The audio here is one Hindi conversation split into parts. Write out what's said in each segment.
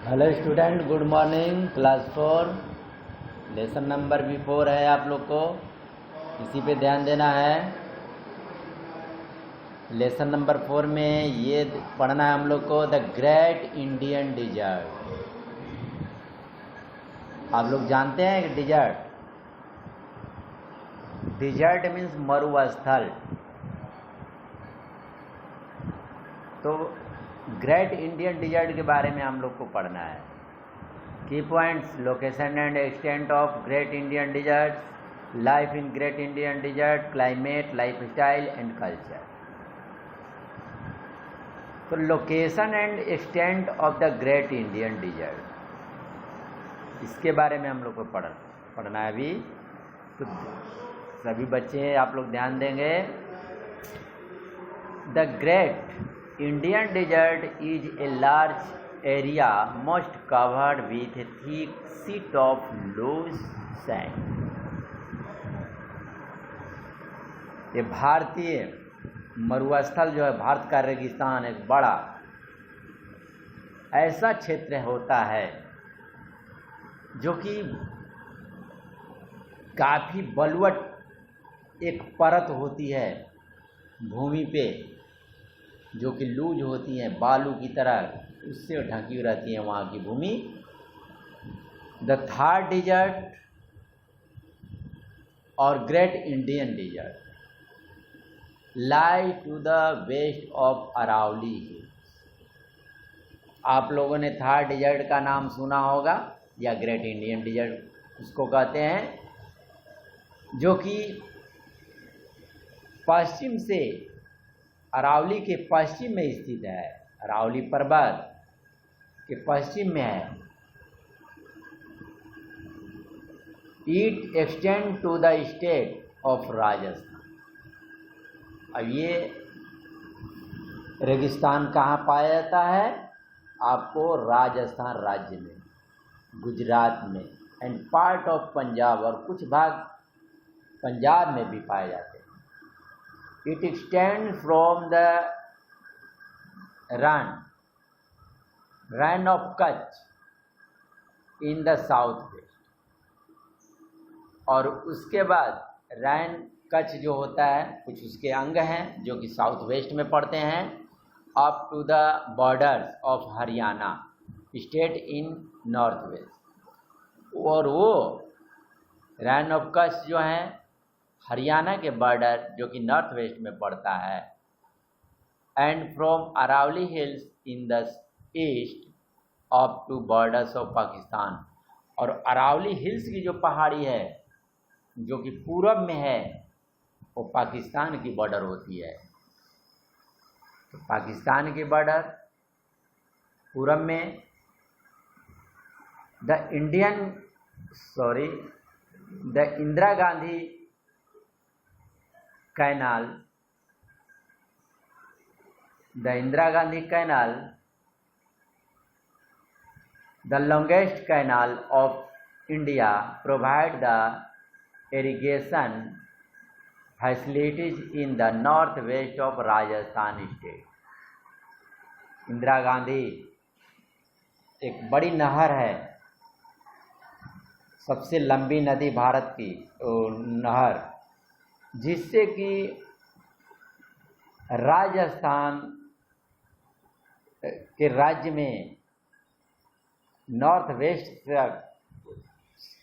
Hello student, good morning. Class 4 lesson number भी 4 है। आप लोग को इसी पे ध्यान देना है। लेसन नंबर 4 में ये पढ़ना है हम लोग को, द ग्रेट इंडियन डिजर्ट। आप लोग जानते हैं कि डिजर्ट मीन्स मरुस्थल। तो ग्रेट इंडियन डिजर्ट के बारे में हम लोग को पढ़ना है। Key points: location and extent of Great Indian Desert, life in great Indian Desert, climate, lifestyle and culture. तो location and extent of the great Indian Desert, इसके बारे में हम लोग को पढ़ना है अभी। तो सभी बच्चे आप लोग ध्यान देंगे। The great Indian desert is a large area most covered with a thick sheet of loose sand। ये भारतीय मरुस्थल जो है, भारत का रेगिस्तान, एक बड़ा ऐसा क्षेत्र होता है जो कि काफ़ी बलवट एक परत होती है भूमि पे, जो कि लूज होती है, बालू की तरह, उससे ढकी हुई रहती है वहाँ की भूमि। द थार डिजर्ट और great Indian desert lie to the west of Aravali hills. आप लोगों ने थार डिजर्ट का नाम सुना होगा, या ग्रेट इंडियन डिजर्ट उसको कहते हैं, जो कि पश्चिम से अरावली के पश्चिम में स्थित है। अरावली पर्वत के पश्चिम में है। It extend to the state of Rajasthan. अब ये रेगिस्तान कहाँ पाया जाता है? आपको राजस्थान राज्य में, गुजरात में, एंड पार्ट ऑफ पंजाब, और कुछ भाग पंजाब में भी पाए जाते हैं। It extend from the run of Kutch in the south west, और उसके बाद रैन कच्छ जो होता है, कुछ उसके अंग हैं जो कि साउथ वेस्ट में पड़ते हैं, up to the borders of Haryana state in north west. और वो रैन ऑफ कच्छ जो है हरियाणा के बॉर्डर जो कि नॉर्थ वेस्ट में पड़ता है, and from Aravali hills in the east up to borders of Pakistan. और अरावली हिल्स की जो पहाड़ी है जो कि पूरब में है, वो पाकिस्तान की बॉर्डर होती है। तो पाकिस्तान की बॉर्डर पूरब में, the Indira Gandhi canal, the longest canal of India, provide the irrigation facilities in the northwest of Rajasthan state। Indira Gandhi एक बड़ी नहर है, सबसे लंबी नदी भारत की नहर, जिससे कि राजस्थान के राज्य में नॉर्थ वेस्ट तक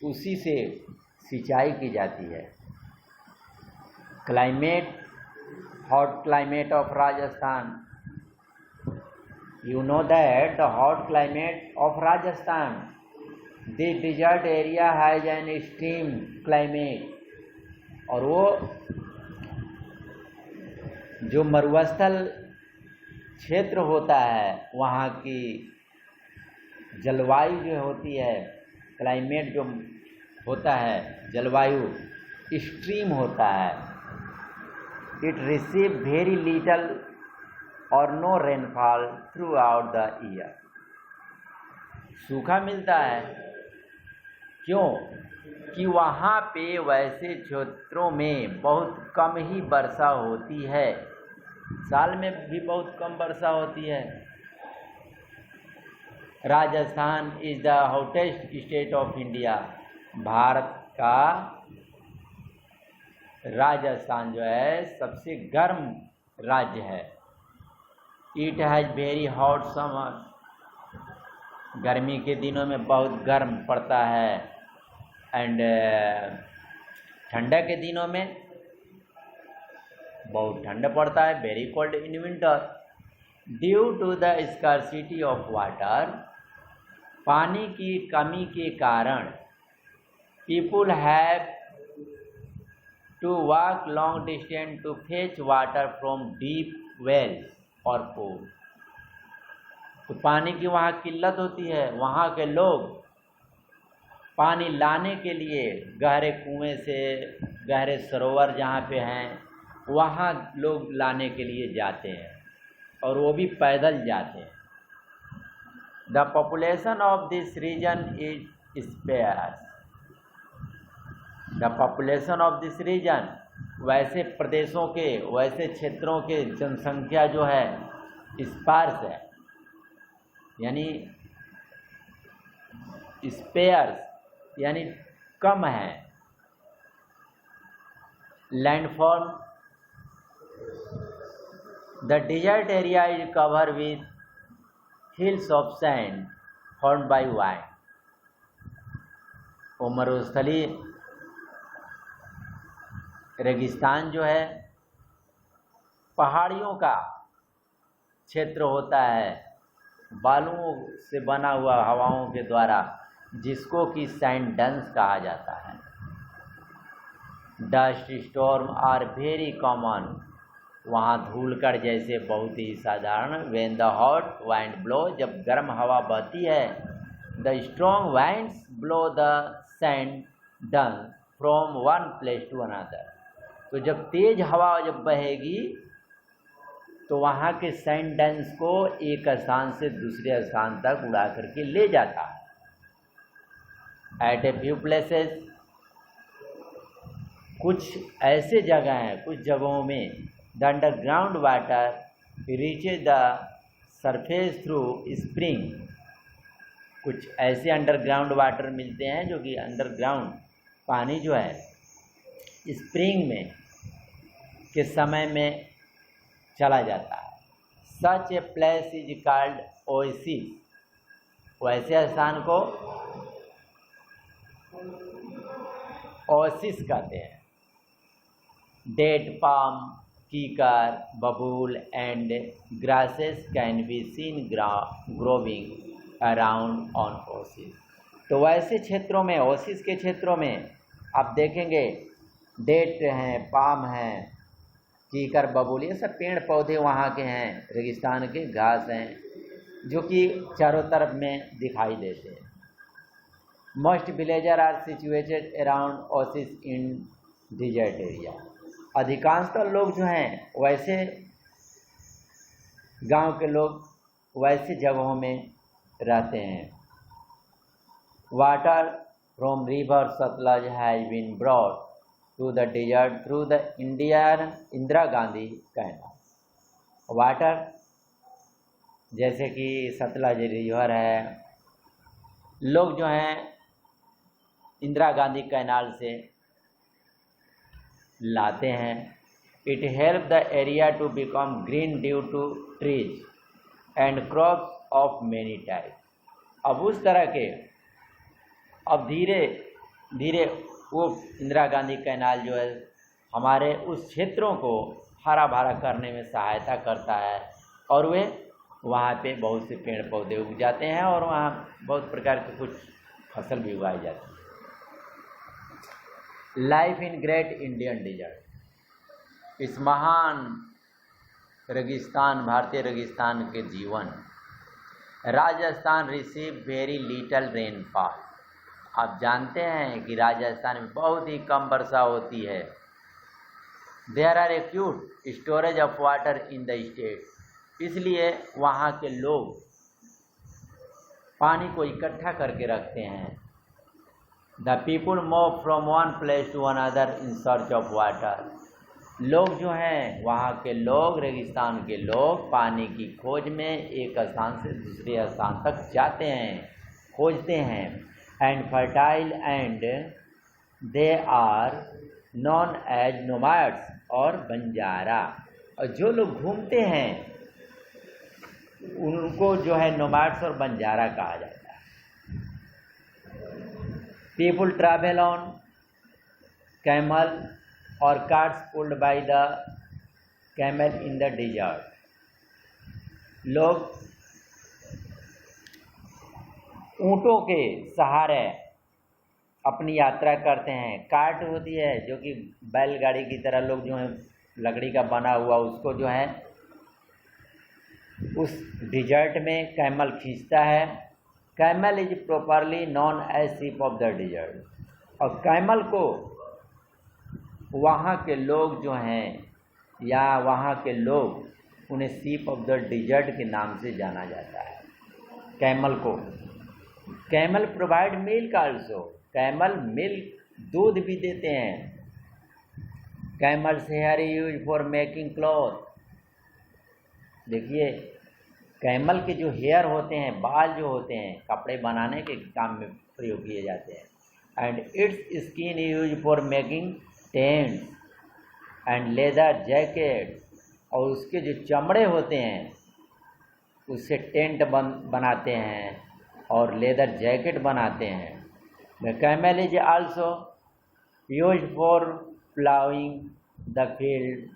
उसी से सिंचाई की जाती है। Climate, hot climate of Rajasthan, you know that the hot climate of Rajasthan, the desert area has an extreme climate। और वो जो मरुस्थल क्षेत्र होता है, वहाँ की जलवायु जो होती है, क्लाइमेट जो होता है, जलवायु एक्सट्रीम होता है। इट रिसीव वेरी लिटल और no rainfall throughout the year. सूखा मिलता है, क्यों कि वहाँ पे वैसे क्षेत्रों में बहुत कम ही वर्षा होती है, साल में भी बहुत कम वर्षा होती है। Rajasthan is the hottest state of India. Bharat का राजस्थान जो है सबसे गर्म राज्य है। It has very hot summer. गर्मी के दिनों में बहुत गर्म पड़ता है। एंड ठंडा के दिनों में बहुत ठंडा पड़ता है। Very cold in winter. Due to the scarcity of water, पानी की कमी के कारण people have to walk long distance to fetch water from deep wells और पूल। तो पानी की वहाँ किल्लत होती है। वहाँ के लोग पानी लाने के लिए गहरे कुएं से, गहरे सरोवर जहाँ पे हैं, वहाँ लोग लाने के लिए जाते हैं और वो भी पैदल जाते हैं। The population of this region is sparse. The population of this region, वैसे प्रदेशों के, वैसे क्षेत्रों के जनसंख्या जो है स्पार्स है, यानी स्पेयर्स यानी कम है। Landform, the dessert area is cover with hills of sand formed by wine. वो मरुस्थली रेगिस्तान जो है पहाड़ियों का क्षेत्र होता है, बालुओं से बना हुआ हवाओं के द्वारा, जिसको कि सैंड डन्स कहा जाता है। Dust storm are very common. वहाँ धूलकण जैसे बहुत ही साधारण। When the hot wind blow, जब गर्म हवा बहती है, the strong winds blow the sand dune from one place to another. तो जब तेज हवा जब बहेगी तो वहाँ के सैंड डन्स को एक स्थान से दूसरे स्थान तक उड़ा करके ले जाता है। एट ए फ्यू प्लेसेस, कुछ ऐसे जगह हैं, कुछ जगहों में the underground water reaches the surface through spring. कुछ ऐसे अंडरग्राउंड वाटर मिलते हैं जो कि अंडरग्राउंड पानी जो है स्प्रिंग में के समय में चला जाता है। Such a place is called oasis. वैसे स्थान को ओएसिस कहते हैं। डेट पाम, कीकर, बबूल and grasses can be seen growing around on oasis. तो वैसे क्षेत्रों में, ओएसिस के क्षेत्रों में आप देखेंगे डेट हैं, पाम हैं, कीकर, बबूल, ये सब पेड़ पौधे वहाँ के हैं। रेगिस्तान के घास हैं जो कि चारों तरफ में दिखाई देते हैं। Most villager are situated around oasis in desert area. अधिकांशतः लोग जो हैं वैसे गांव के लोग वैसे जगहों में रहते हैं। Water from river Sutlej has been brought to the desert through the Indira Gandhi canal. Water जैसे कि सतलज रिवर है, लोग जो हैं इंदिरा गांधी कैनाल से लाते हैं। It help the area to become green due to trees and crops of many type. अब उस तरह के, अब धीरे धीरे वो इंदिरा गांधी कैनाल जो है हमारे उस क्षेत्रों को हरा भरा करने में सहायता करता है और वे वहाँ पे बहुत से पेड़ पौधे उग जाते हैं और वहाँ बहुत प्रकार के कुछ फसल भी उगाई जाती है। Life in great Indian desert. इस महान रेगिस्तान, भारतीय रेगिस्तान के जीवन। Rajasthan receive very little rainfall. आप जानते हैं कि राजस्थान में बहुत ही कम वर्षा होती है। There are acute storage of water in the state. इसलिए वहाँ के लोग पानी को इकट्ठा करके रखते हैं। The people move from one place to another in search of water. लोग जो हैं वहाँ के लोग, रेगिस्तान के लोग पानी की खोज में एक स्थान से दूसरे स्थान तक जाते हैं, खोजते हैं। And fertile and they are known as nomads और बंजारा। और जो लोग घूमते हैं उनको जो है नोमैड्स और बंजारा कहा जाता है। पीपुल ट्रैवल ऑन कैमल और carts pulled by the camel in the desert. लोग ऊँटों के सहारे अपनी यात्रा करते हैं। कार्ट होती है जो कि बैलगाड़ी की तरह, लोग जो है लकड़ी का बना हुआ उसको जो है उस डिजर्ट में कैमल खींचता है। Camel is properly known as ship of the desert. और कैमल को वहाँ के लोग जो हैं या वहाँ के लोग उन्हें शिप ऑफ द डिजर्ट के नाम से जाना जाता है। कैमल को camel provide milk also. Camel milk दूध भी देते हैं। Camels hair use for making cloth. देखिए कैमल के जो हेयर होते हैं, बाल जो होते हैं, कपड़े बनाने के काम में प्रयोग किए जाते हैं। And it's skin use for making tents and leather jacket. और उसके जो चमड़े होते हैं उससे टेंट बनाते हैं और लेदर जैकेट बनाते हैं। The camel is also use for ploughing the field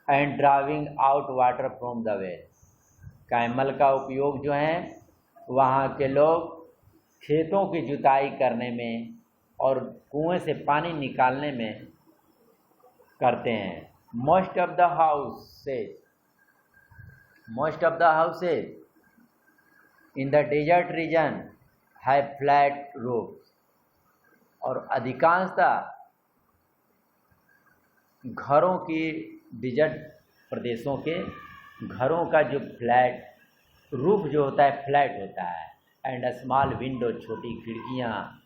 and driving out water from the well. Camel का उपयोग जो है वहाँ के लोग खेतों की जुताई करने में और कुएं से पानी निकालने में करते हैं। Most of the houses in the desert region have flat roofs. और अधिकांशतः घरों की डिजर्ट प्रदेशों के घरों का जो फ्लैट रूफ जो होता है फ्लैट होता है। एंड स्मॉल विंडो, छोटी खिड़कियाँ।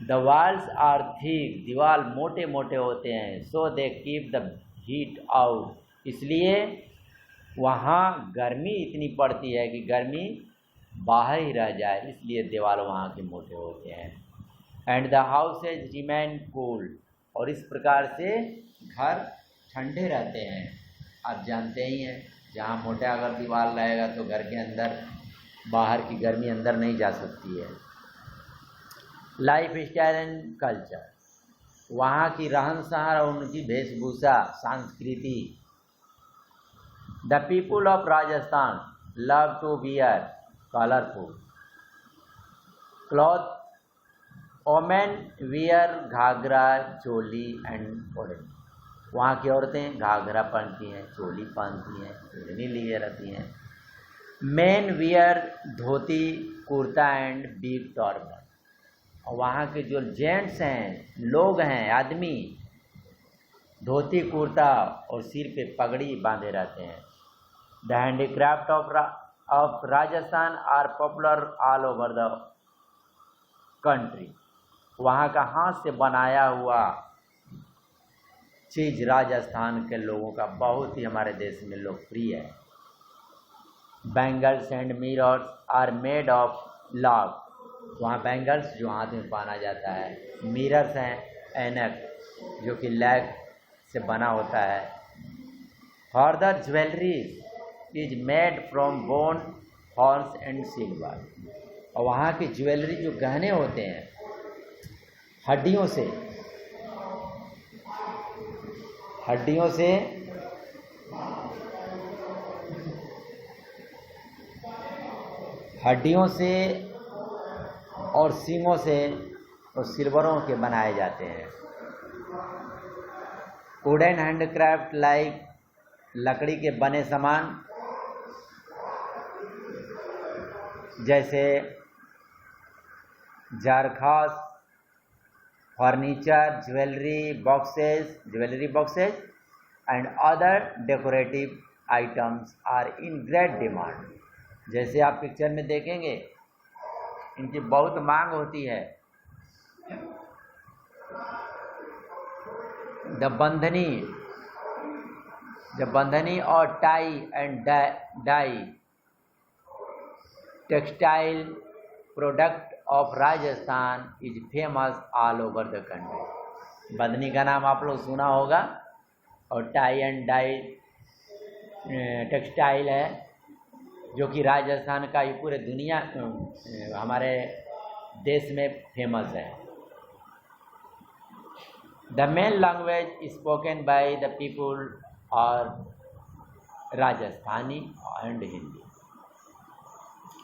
द वॉल्स आर थिक, दीवार मोटे मोटे होते हैं। So they keep the heat out, इसलिए वहाँ गर्मी इतनी पड़ती है कि गर्मी बाहर ही रह जाए, इसलिए दीवार वहाँ के मोटे होते हैं। And the houses remain cool, और इस प्रकार से घर ठंडे रहते हैं। आप जानते ही हैं जहाँ मोटा अगर दीवार रहेगा तो घर के अंदर बाहर की गर्मी अंदर नहीं जा सकती है। लाइफ स्टाइल एंड कल्चर, वहाँ की रहन सहन और उनकी वेशभूषा, संस्कृति। The people of Rajasthan love to wear colourful cloth. Women wear ghagra, choli and odhni. वहाँ की औरतें घाघरा पहनती हैं, चोली पहनती हैं, ओढ़नी लिए रहती हैं। Men wear dhoti, kurta and big turban. और वहाँ के जो जेंट्स हैं, लोग हैं, आदमी धोती कुर्ता और सिर पे पगड़ी बांधे रहते हैं। The handicraft of Rajasthan are popular all over the country. वहाँ का हाथ से बनाया हुआ चीज़ राजस्थान के लोगों का बहुत ही हमारे देश में लोकप्रिय है। Bangles and mirrors are made of log. वहाँ बैंगल्स जो हाथ में पहना जाता है, मिरर्स हैं ऐनक जो कि लैग से बना होता है। Further jewellery is made from bone, horse and silver. और वहाँ की ज्वेलरी जो गहने होते हैं हड्डियों से और सींगों से और सिल्वरों के बनाए जाते हैं। वुडन हैंडक्राफ्ट लाइक, लकड़ी के बने सामान जैसे जारखास, furniture, jewellery boxes and other decorative items are in great demand. जैसे आप पिक्चर में देखेंगे इनकी बहुत मांग होती है। The bandhani or tie and dye textile product of Rajasthan is famous all over the country. Bandhani का नाम आप लोग सुना होगा, और टाई एंड डाई टेक्सटाइल है जो कि राजस्थान का ये पूरे दुनिया हमारे देश में फेमस है। The main language spoken by the people और राजस्थानी एंड हिंदी।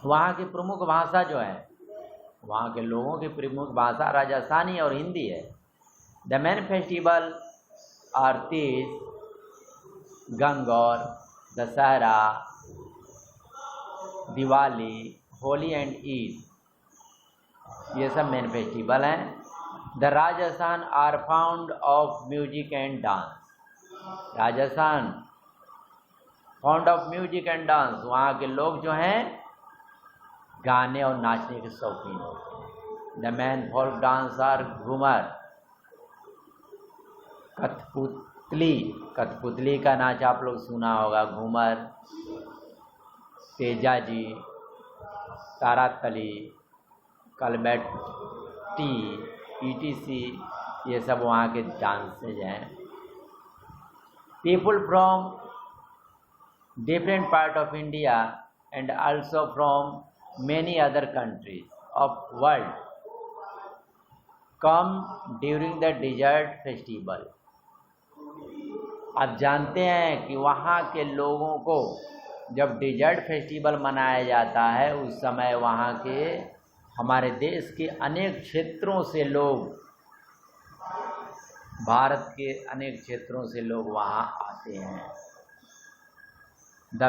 वहाँ की प्रमुख भाषा जो है, वहाँ के लोगों की प्रमुख भाषा राजस्थानी और हिंदी है। The main festival are Teej, Gangaur, Dussehra, Diwali, Holi and Eid, ये सब मेन फेस्टिवल हैं। The Rajasthan are found of music and dance. Rajasthan found of music and dance, वहाँ के लोग जो हैं गाने और नाचने के शौकीन होते हैं। The main folk dance are Ghoomar, Kathputli, Kathputli का नाच आप लोग सुना होगा, घूमर, तेजाजी, तारातली, कलबट्टी, ईटीसी, ये सब वहाँ के डांसेज हैं। People from different part of India and also from many other countries of world come during the desert festival। आप जानते हैं कि वहाँ के लोगों को जब डेजर्ट फेस्टिवल मनाया जाता है, उस समय वहाँ के हमारे देश के अनेक क्षेत्रों से लोग, भारत के अनेक क्षेत्रों से लोग वहाँ आते हैं। The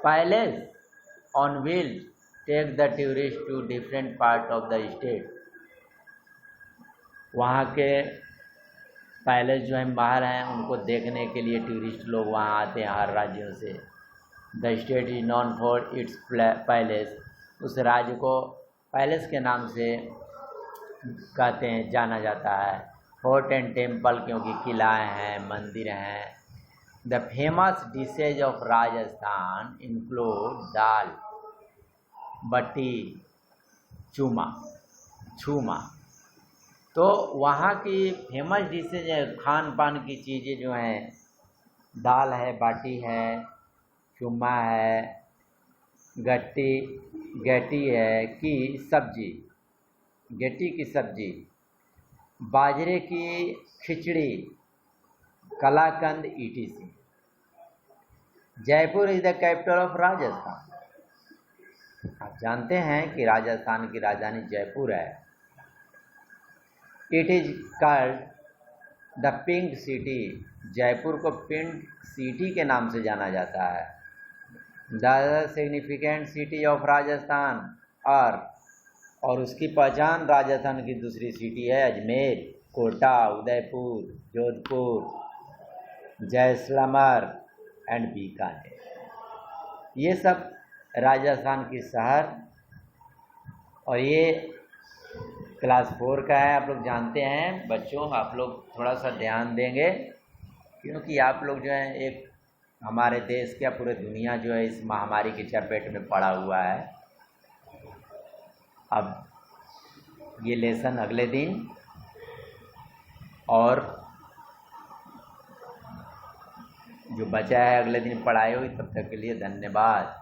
palace on wheels take the tourist to different part of the state. वहाँ के पैलेस जो हैं, बाहर हैं, उनको देखने के लिए टूरिस्ट लोग वहाँ आते हैं हर राज्यों से। The state is non for its palace, उस राज्य को पैलेस के नाम से कहते हैं, जाना जाता है। फोर्ट एंड टेम्पल, क्योंकि किलाएँ हैं, मंदिर हैं। The famous dishes of Rajasthan include dal batti churma. तो वहाँ की फेमस डिशेज है, खान पान की चीज़ें जो हैं, दाल है, बाटी है, चूमा है, गेटी है की सब्जी, गेटी की सब्जी, बाजरे की खिचड़ी, कलाकंद, ETC. Jaipur is the capital of Rajasthan. आप जानते हैं कि राजस्थान की राजधानी जयपुर है। It is called the pink city. Jaipur को पिंक सिटी के नाम से जाना जाता है। The significant city of Rajasthan और उसकी पहचान राजस्थान की दूसरी सिटी है अजमेर, कोटा, उदयपुर, जोधपुर, जैसलमेर एंड बीकानेर। ये सब राजस्थान की शहर, और ये क्लास 4 का है। आप लोग जानते हैं बच्चों, आप लोग थोड़ा सा ध्यान देंगे, क्योंकि आप लोग जो है एक हमारे देश क्या पूरे दुनिया जो है इस महामारी की चपेट में पड़ा हुआ है। अब ये लेसन अगले दिन, और जो बचा है अगले दिन पढ़ाई हुई। तब तक के लिए धन्यवाद।